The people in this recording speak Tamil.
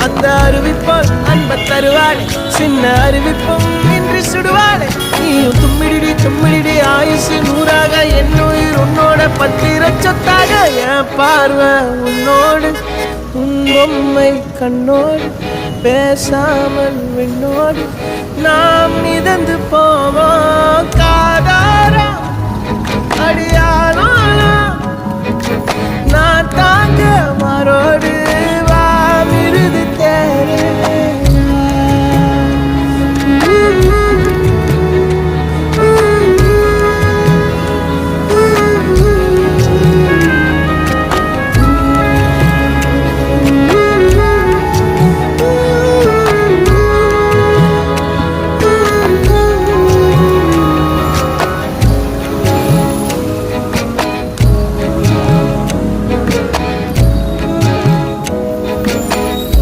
அந்த அறிவிப்போல் அன்ப தருவாளே சின்ன அறிவிப்பும் இன்று சுடுவாளே நீயும் தும்மிடி ஆயுசு நூறாக என் உயிர் உன்னோட பத்திர சொத்தாக என் பார்வை உன்னோடு உன் பொம்மை கண்ணோடு பேசாமல் விண்ணோடு நாம் மிதந்து போவோம் காதாரா அடியானோ நான் தாங்க மாறோடு